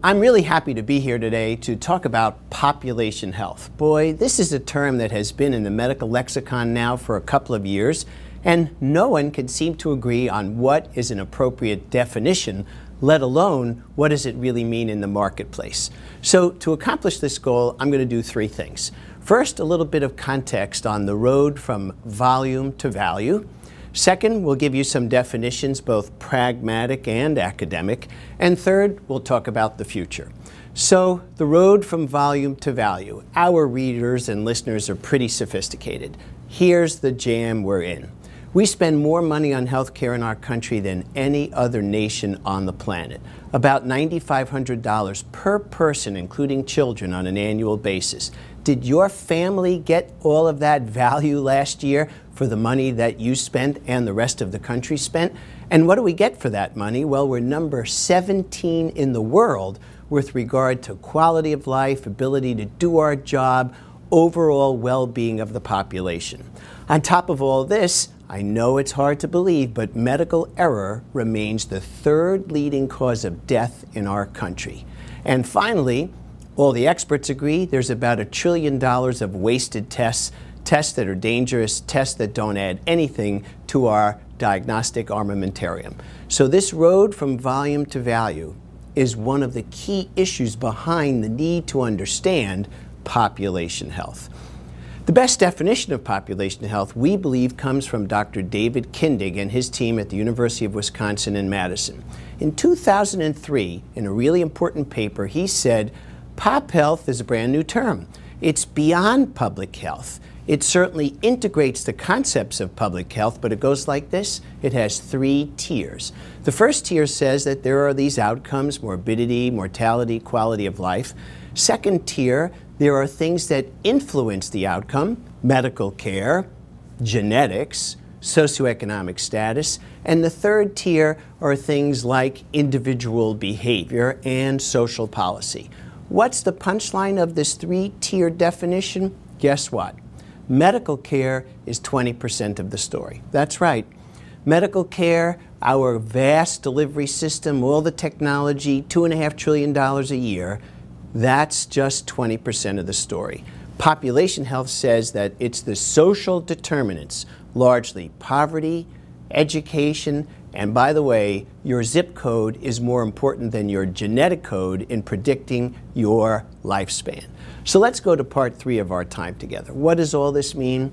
I'm really happy to be here today to talk about population health. Boy, this is a term that has been in the medical lexicon now for a couple of years, and no one can seem to agree on what is an appropriate definition, let alone what does it really mean in the marketplace. So to accomplish this goal, I'm going to do three things. First, a little bit of context on the road from volume to value. Second, we'll give you some definitions, both pragmatic and academic. And third, we'll talk about the future. So, the road from volume to value. Our readers and listeners are pretty sophisticated. Here's the jam we're in. We spend more money on healthcare in our country than any other nation on the planet. About $9,500 per person, including children, on an annual basis. Did your family get all of that value last year for the money that you spent and the rest of the country spent? And what do we get for that money? Well, we're number 17 in the world with regard to quality of life, ability to do our job, overall well-being of the population. On top of all this, I know it's hard to believe, but medical error remains the third leading cause of death in our country. And finally, all the experts agree there's about $1 trillion of wasted tests that are dangerous, tests that don't add anything to our diagnostic armamentarium. So this road from volume to value is one of the key issues behind the need to understand population health. The best definition of population health, we believe, comes from Dr. David Kindig and his team at the University of Wisconsin in Madison. In 2003, in a really important paper, he said, Pop health is a brand new term. It's beyond public health. It certainly integrates the concepts of public health, but it goes like this. It has three tiers. The first tier says that there are these outcomes: morbidity, mortality, quality of life. Second tier, there are things that influence the outcome: medical care, genetics, socioeconomic status. And the third tier are things like individual behavior and social policy. What's the punchline of this three-tier definition? Guess what? Medical care is 20% of the story. That's right. Medical care, our vast delivery system, all the technology, $2.5 trillion a year, that's just 20% of the story. Population health says that it's the social determinants, largely poverty, education, and by the way, your zip code is more important than your genetic code in predicting your lifespan. So let's go to part 3 of our time together. What does all this mean?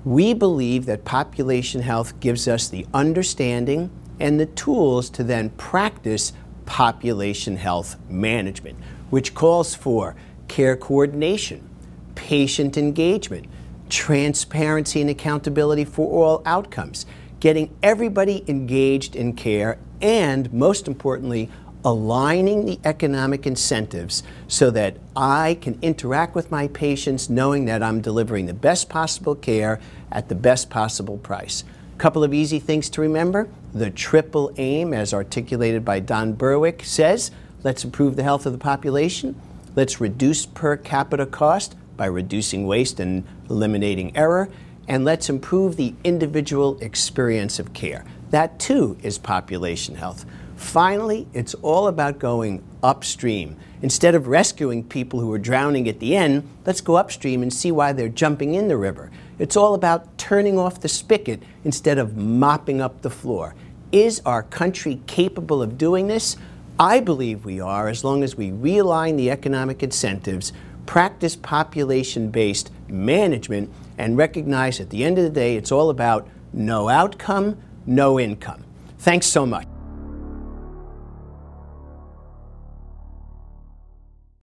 We believe that population health gives us the understanding and the tools to then practice population health management, which calls for care coordination, patient engagement, transparency and accountability for all outcomes, getting everybody engaged in care, and most importantly, aligning the economic incentives so that I can interact with my patients knowing that I'm delivering the best possible care at the best possible price. A couple of easy things to remember. The triple aim, as articulated by Don Berwick, says, let's improve the health of the population, let's reduce per capita cost by reducing waste and eliminating error, and let's improve the individual experience of care. That too is population health. Finally, it's all about going upstream. Instead of rescuing people who are drowning at the end, let's go upstream and see why they're jumping in the river. It's all about turning off the spigot instead of mopping up the floor. Is our country capable of doing this? I believe we are, as long as we realign the economic incentives, practice population-based management, and recognize at the end of the day it's all about no outcome, no income. Thanks so much.